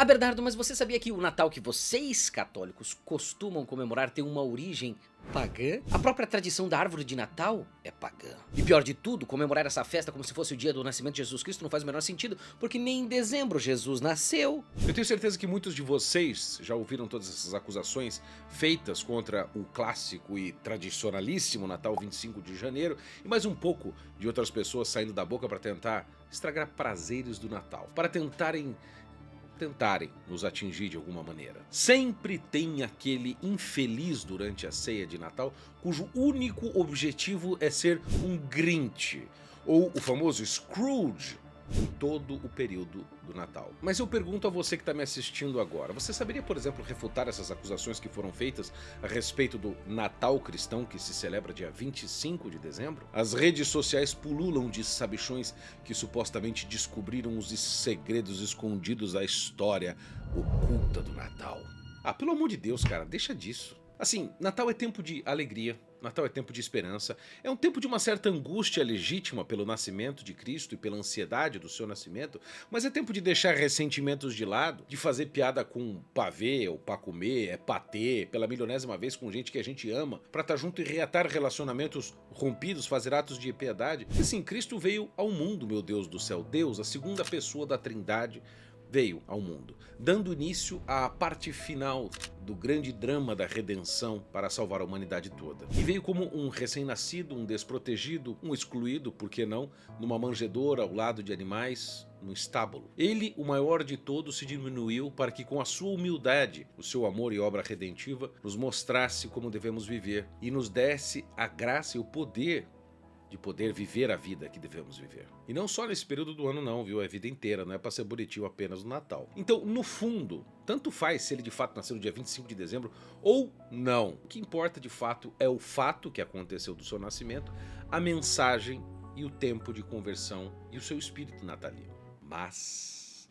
Bernardo, mas você sabia que o Natal que vocês católicos costumam comemorar tem uma origem pagã? A própria tradição da árvore de Natal é pagã. E pior de tudo, comemorar essa festa como se fosse o dia do nascimento de Jesus Cristo não faz o menor sentido, porque nem em dezembro Jesus nasceu. Eu tenho certeza que muitos de vocês já ouviram todas essas acusações feitas contra o clássico e tradicionalíssimo Natal 25 de janeiro e mais um pouco de outras pessoas saindo da boca para tentar estragar prazeres do Natal, para tentarem nos atingir de alguma maneira. Sempre tem aquele infeliz durante a ceia de Natal cujo único objetivo é ser um Grinch, ou o famoso Scrooge, em todo o período do Natal. Mas eu pergunto a você que está me assistindo agora, você saberia, por exemplo, refutar essas acusações que foram feitas a respeito do Natal cristão que se celebra dia 25 de dezembro? As redes sociais pululam de sabichões que supostamente descobriram os segredos escondidos da história oculta do Natal. Ah, pelo amor de Deus, cara, deixa disso. Assim, Natal é tempo de alegria, Natal é tempo de esperança, é um tempo de uma certa angústia legítima pelo nascimento de Cristo e pela ansiedade do seu nascimento, mas é tempo de deixar ressentimentos de lado, de fazer piada com pavê ou pra comer, é patê, pela milionésima vez com gente que a gente ama, pra estar junto e reatar relacionamentos rompidos, fazer atos de piedade. E sim, Cristo veio ao mundo, meu Deus do céu, Deus, a segunda pessoa da Trindade, veio ao mundo, dando início à parte final do grande drama da redenção para salvar a humanidade toda. E veio como um recém-nascido, um desprotegido, um excluído, por que não, numa manjedoura ao lado de animais, no estábulo. Ele, o maior de todos, se diminuiu para que com a sua humildade, o seu amor e obra redentiva, nos mostrasse como devemos viver e nos desse a graça e o poder de poder viver a vida que devemos viver. E não só nesse período do ano não, viu? É a vida inteira, não é pra ser bonitinho apenas no Natal. Então, no fundo, tanto faz se ele de fato nasceu no dia 25 de dezembro ou não. O que importa de fato é o fato que aconteceu do seu nascimento, a mensagem e o tempo de conversão e o seu espírito natalino. Mas...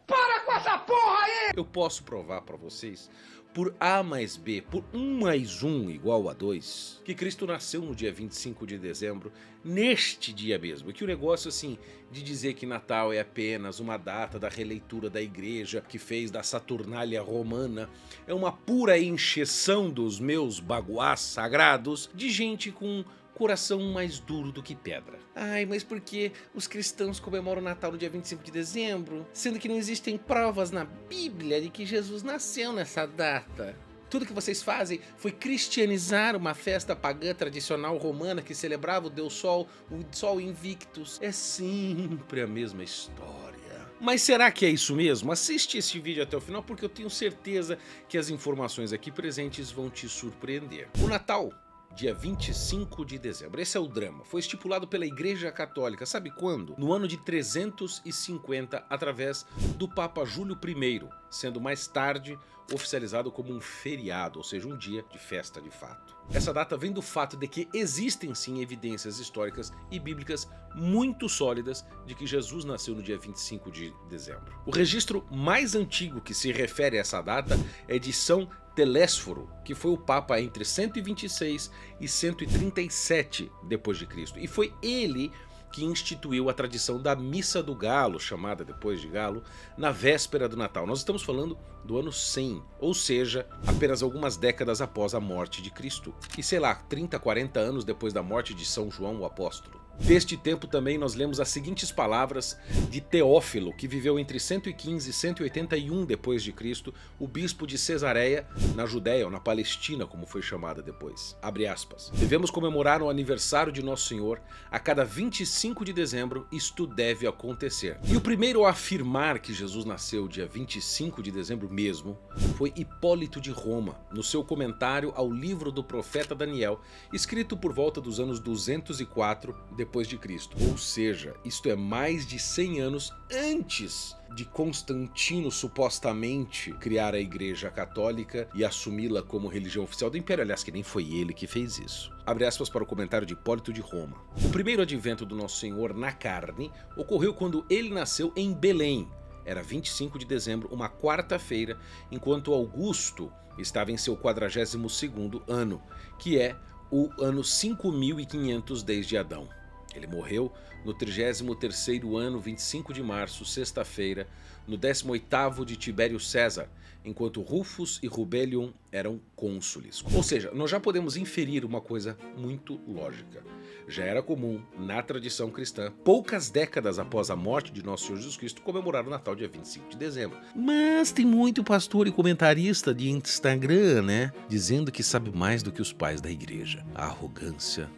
Para com essa porra aí! Eu posso provar pra vocês por A mais B, por 1 mais 1 igual a 2, que Cristo nasceu no dia 25 de dezembro, neste dia mesmo. Que o negócio assim, de dizer que Natal é apenas uma data da releitura da igreja que fez da Saturnália romana, é uma pura encheção dos meus baguás sagrados de gente com coração mais duro do que pedra. Ai, mas por que os cristãos comemoram o Natal no dia 25 de dezembro, sendo que não existem provas na Bíblia de que Jesus nasceu nessa data? Tudo que vocês fazem foi cristianizar uma festa pagã tradicional romana que celebrava o Deus Sol, o Sol Invictus. É sempre a mesma história. Mas será que é isso mesmo? Assiste esse vídeo até o final porque eu tenho certeza que as informações aqui presentes vão te surpreender. O Natal, dia 25 de dezembro. Esse é o drama. Foi estipulado pela Igreja Católica, sabe quando? No ano de 350, através do Papa Júlio I, sendo mais tarde oficializado como um feriado, ou seja, um dia de festa de fato. Essa data vem do fato de que existem sim evidências históricas e bíblicas muito sólidas de que Jesus nasceu no dia 25 de dezembro. O registro mais antigo que se refere a essa data é de São Telésforo, que foi o Papa entre 126 e 137 depois de Cristo, e foi ele que instituiu a tradição da Missa do Galo, chamada depois de Galo, na véspera do Natal. Nós estamos falando do ano 100, ou seja, apenas algumas décadas após a morte de Cristo. E sei lá, 30, 40 anos depois da morte de São João o Apóstolo. Deste tempo também nós lemos as seguintes palavras de Teófilo, que viveu entre 115 e 181 depois de Cristo, o bispo de Cesareia, na Judéia, ou na Palestina, como foi chamada depois. Abre aspas. Devemos comemorar o aniversário de Nosso Senhor a cada 25 de dezembro, isto deve acontecer. E o primeiro a afirmar que Jesus nasceu dia 25 de dezembro mesmo foi Hipólito de Roma, no seu comentário ao livro do profeta Daniel, escrito por volta dos anos 204 depois de Cristo. Ou seja, isto é mais de 100 anos antes de Constantino supostamente criar a Igreja Católica e assumi-la como religião oficial do Império, aliás, que nem foi ele que fez isso. Abre aspas para o comentário de Hipólito de Roma. O primeiro advento do Nosso Senhor na carne ocorreu quando ele nasceu em Belém. Era 25 de dezembro, uma quarta-feira, enquanto Augusto estava em seu 42º ano, que é o ano 5500 desde Adão. Ele morreu no 33º ano, 25 de março, sexta-feira, no 18º de Tibério César, enquanto Rufus e Rubelion eram cônsules. Ou seja, nós já podemos inferir uma coisa muito lógica. Já era comum, na tradição cristã, poucas décadas após a morte de Nosso Senhor Jesus Cristo, comemorar o Natal dia 25 de dezembro. Mas tem muito pastor e comentarista de Instagram, né? Dizendo que sabe mais do que os pais da igreja. A arrogância.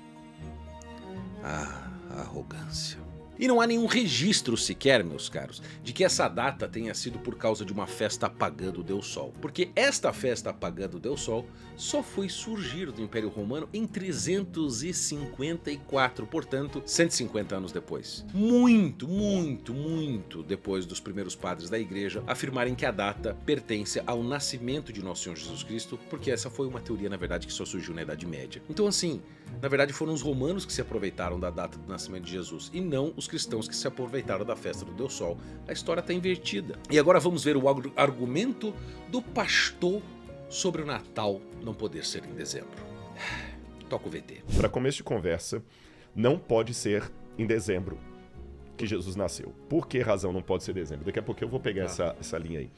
A arrogância. E não há nenhum registro sequer, meus caros, de que essa data tenha sido por causa de uma festa pagã do Deus Sol. Porque esta festa pagã do Deus Sol só foi surgir do Império Romano em 354, portanto, 150 anos depois. Muito depois dos primeiros padres da igreja afirmarem que a data pertence ao nascimento de Nosso Senhor Jesus Cristo, porque essa foi uma teoria, na verdade, que só surgiu na Idade Média. Então, assim, na verdade foram os romanos que se aproveitaram da data do nascimento de Jesus e não os cristãos que se aproveitaram da festa do Deus Sol. A história está invertida. E agora vamos ver o argumento do pastor sobre o Natal não poder ser em dezembro. Toca o VT. Para começo de conversa, não pode ser em dezembro que Jesus nasceu. Por que razão não pode ser em dezembro? Daqui a pouco eu vou pegar essa linha aí.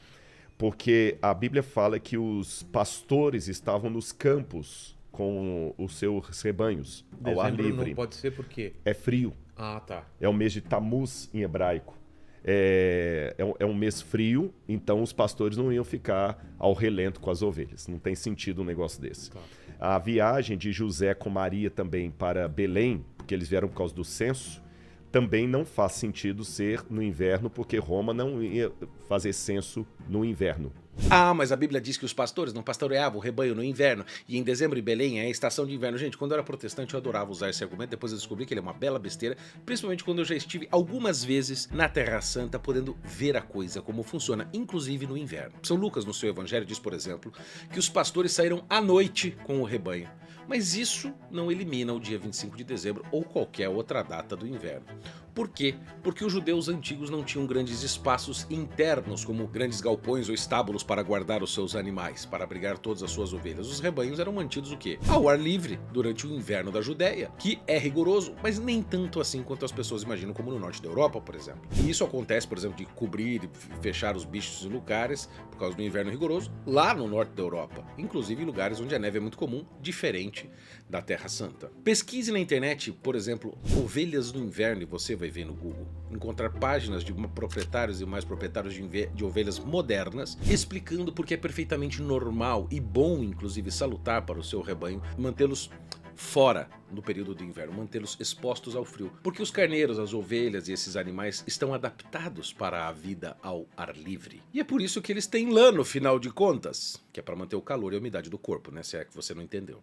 Porque a Bíblia fala que os pastores estavam nos campos com os seus rebanhos, ao ar livre. Não pode ser por quê? É frio. Ah, tá. É o mês de Tamuz em hebraico. É um mês frio, então os pastores não iam ficar ao relento com as ovelhas. Não tem sentido um negócio desse. Tá. A viagem de José com Maria também para Belém, porque eles vieram por causa do censo, também não faz sentido ser no inverno, porque Roma não ia fazer censo no inverno. Ah, mas a Bíblia diz que os pastores não pastoreavam o rebanho no inverno, e em dezembro em Belém é a estação de inverno. Gente, quando eu era protestante eu adorava usar esse argumento, depois eu descobri que ele é uma bela besteira, principalmente quando eu já estive algumas vezes na Terra Santa, podendo ver a coisa, como funciona, inclusive no inverno. São Lucas, no seu evangelho, diz, por exemplo, que os pastores saíram à noite com o rebanho. Mas isso não elimina o dia 25 de dezembro ou qualquer outra data do inverno. Por quê? Porque os judeus antigos não tinham grandes espaços internos, como grandes galpões ou estábulos para guardar os seus animais, para abrigar todas as suas ovelhas. Os rebanhos eram mantidos o quê? Ao ar livre, durante o inverno da Judéia, que é rigoroso, mas nem tanto assim quanto as pessoas imaginam, como no norte da Europa, por exemplo. E isso acontece, por exemplo, de cobrir e fechar os bichos em lugares, por causa do inverno rigoroso, lá no norte da Europa, inclusive em lugares onde a neve é muito comum, diferente da Terra Santa. Pesquise na internet, por exemplo, ovelhas no inverno, e você vai ver no Google, encontrar páginas de proprietários e mais proprietários de ovelhas modernas, explicando porque é perfeitamente normal e bom, inclusive salutar para o seu rebanho, mantê-los fora no período do inverno, mantê-los expostos ao frio, porque os carneiros, as ovelhas e esses animais estão adaptados para a vida ao ar livre. E é por isso que eles têm lã no final de contas, que é para manter o calor e a umidade do corpo, né? Se é que você não entendeu.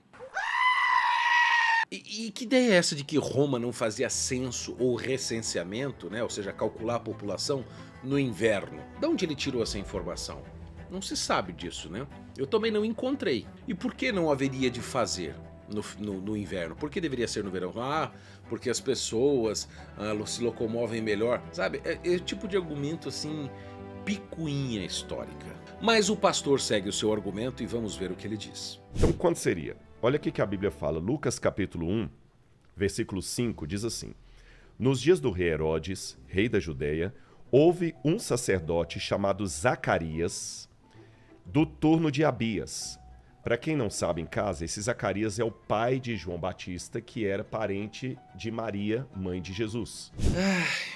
E que ideia é essa de que Roma não fazia censo ou recenseamento, né? Ou seja, calcular a população no inverno? De onde ele tirou essa informação? Não se sabe disso, né? Eu também não encontrei. E por que não haveria de fazer no inverno? Por que deveria ser no verão? Ah, porque as pessoas se locomovem melhor. Sabe? É o tipo de argumento assim, picuinha histórica. Mas o pastor segue o seu argumento e vamos ver o que ele diz. Então, quando seria? Olha o que a Bíblia fala. Lucas capítulo 1, versículo 5, diz assim: Nos dias do rei Herodes, rei da Judéia, houve um sacerdote chamado Zacarias, do turno de Abias. Para quem não sabe em casa, esse Zacarias é o pai de João Batista, que era parente de Maria, mãe de Jesus.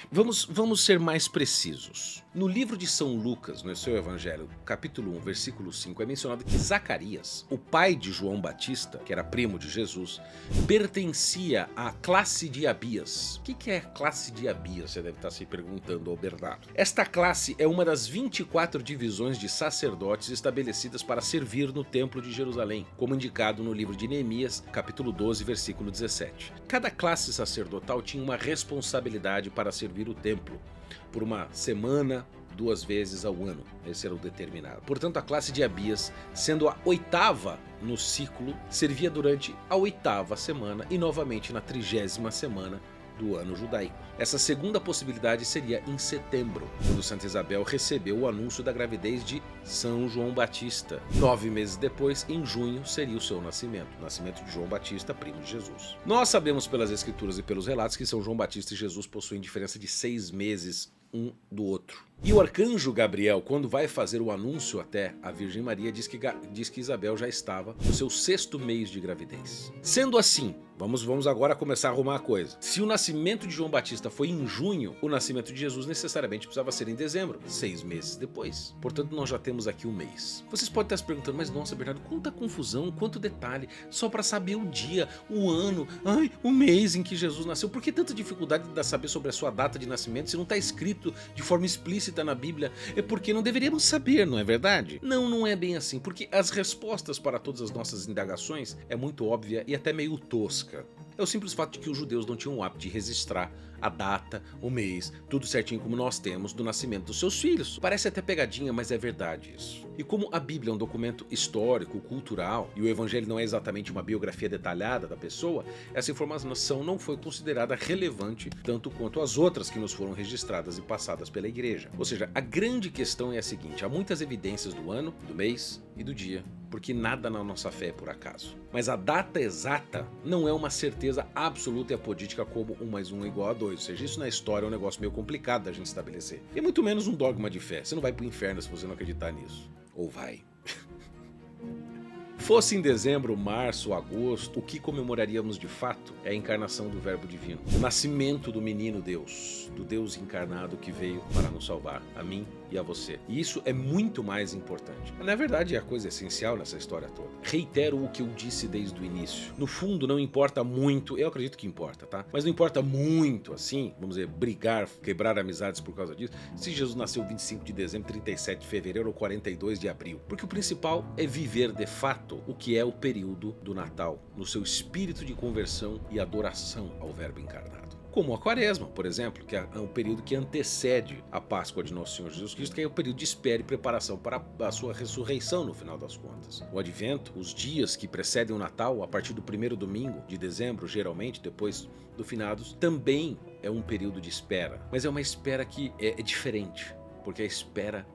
Vamos ser mais precisos. No livro de São Lucas, no seu evangelho, capítulo 1, versículo 5, é mencionado que Zacarias, o pai de João Batista, que era primo de Jesus, pertencia à classe de Abias. O que é a classe de Abias? Você deve estar se perguntando, Bernardo. Esta classe é uma das 24 divisões de sacerdotes estabelecidas para servir no templo de Jerusalém, como indicado no livro de Neemias, capítulo 12, versículo 17. Cada classe sacerdotal tinha uma responsabilidade para servir o templo, por uma semana, 2 vezes ao ano. Esse era o determinado. Portanto, a classe de Abias, sendo a 8ª no ciclo, servia durante a 8ª semana e novamente na 30ª semana do ano judaico. Essa segunda possibilidade seria em setembro, quando Santa Isabel recebeu o anúncio da gravidez de São João Batista. 9 meses depois, em junho, seria o seu nascimento, o nascimento de João Batista, primo de Jesus. Nós sabemos pelas escrituras e pelos relatos que São João Batista e Jesus possuem diferença de 6 meses um do outro. E o arcanjo Gabriel, quando vai fazer o anúncio até a Virgem Maria, diz que Isabel já estava no seu 6º mês de gravidez. Sendo assim, vamos agora começar a arrumar a coisa. Se o nascimento de João Batista foi em junho, o nascimento de Jesus necessariamente precisava ser em dezembro, 6 meses depois. Portanto, nós já temos aqui um mês. Vocês podem estar se perguntando, mas nossa, Bernardo, quanta confusão, quanto detalhe, só para saber o dia, o ano, o mês em que Jesus nasceu. Por que tanta dificuldade de saber sobre a sua data de nascimento se não está escrito de forma explícita na Bíblia? É porque não deveríamos saber, não é verdade? Não, não é bem assim, porque as respostas para todas as nossas indagações é muito óbvia e até meio tosca. É o simples fato de que os judeus não tinham o hábito de registrar a data, o mês, tudo certinho como nós temos do nascimento dos seus filhos. Parece até pegadinha, mas é verdade isso. E como a Bíblia é um documento histórico, cultural, e o Evangelho não é exatamente uma biografia detalhada da pessoa, essa informação não foi considerada relevante tanto quanto as outras que nos foram registradas e passadas pela Igreja. Ou seja, a grande questão é a seguinte: há muitas evidências do ano, do mês e do dia, porque nada na nossa fé é por acaso. Mas a data exata não é uma certeza absoluta e apodítica como 1 mais 1 é igual a 2. Ou seja, isso na história é um negócio meio complicado da gente estabelecer. E muito menos um dogma de fé. Você não vai pro inferno se você não acreditar nisso. Ou vai. Fosse em dezembro, março, agosto, o que comemoraríamos de fato é a encarnação do Verbo Divino. O nascimento do menino Deus, do Deus encarnado que veio para nos salvar, a mim e a você. E isso é muito mais importante. Na verdade, é a coisa essencial nessa história toda. Reitero o que eu disse desde o início. No fundo, não importa muito, eu acredito que importa, tá? Mas não importa muito, assim, vamos dizer, brigar, quebrar amizades por causa disso, se Jesus nasceu 25 de dezembro, 37 de fevereiro ou 42 de abril. Porque o principal é viver de fato o que é o período do Natal, no seu espírito de conversão e adoração ao Verbo encarnado. Como a Quaresma, por exemplo, que é o período que antecede a Páscoa de Nosso Senhor Jesus Cristo, que é o período de espera e preparação para a sua ressurreição no final das contas. O Advento, os dias que precedem o Natal, a partir do 1º domingo de dezembro, geralmente, depois do finados, também é um período de espera. Mas é uma espera que é diferente, porque é a espera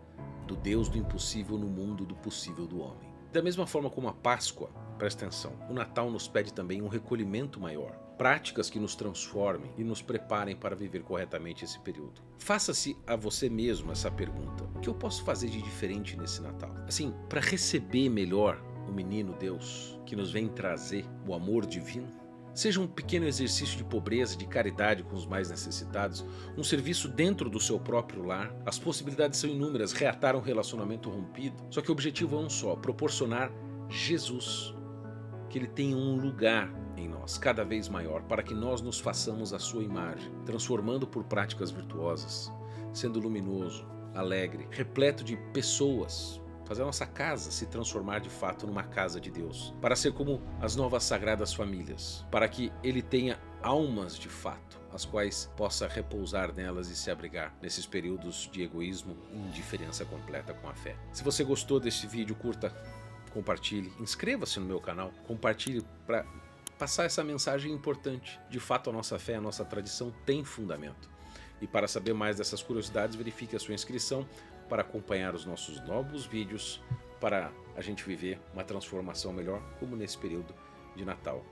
do Deus do impossível no mundo do possível do homem. Da mesma forma como a Páscoa, presta atenção, o Natal nos pede também um recolhimento maior. Práticas que nos transformem e nos preparem para viver corretamente esse período. Faça-se a você mesmo essa pergunta: o que eu posso fazer de diferente nesse Natal? Assim, para receber melhor o menino Deus que nos vem trazer o amor divino? Seja um pequeno exercício de pobreza, de caridade com os mais necessitados, um serviço dentro do seu próprio lar. As possibilidades são inúmeras, reatar um relacionamento rompido. Só que o objetivo é um só: proporcionar Jesus, que ele tenha um lugar em nós cada vez maior, para que nós nos façamos a sua imagem, transformando por práticas virtuosas, sendo luminoso, alegre, repleto de pessoas, fazer a nossa casa se transformar de fato numa casa de Deus, para ser como as novas sagradas famílias, para que ele tenha almas de fato, as quais possa repousar nelas e se abrigar nesses períodos de egoísmo e indiferença completa com a fé. Se você gostou desse vídeo, curta, compartilhe, inscreva-se no meu canal, compartilhe para passar essa mensagem importante. De fato, a nossa fé, a nossa tradição tem fundamento. E para saber mais dessas curiosidades, verifique a sua inscrição para acompanhar os nossos novos vídeos, para a gente viver uma transformação melhor, como nesse período de Natal.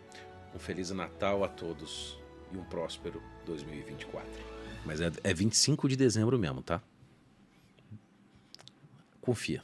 Um Feliz Natal a todos e um próspero 2024. Mas é 25 de dezembro mesmo, tá? Confia.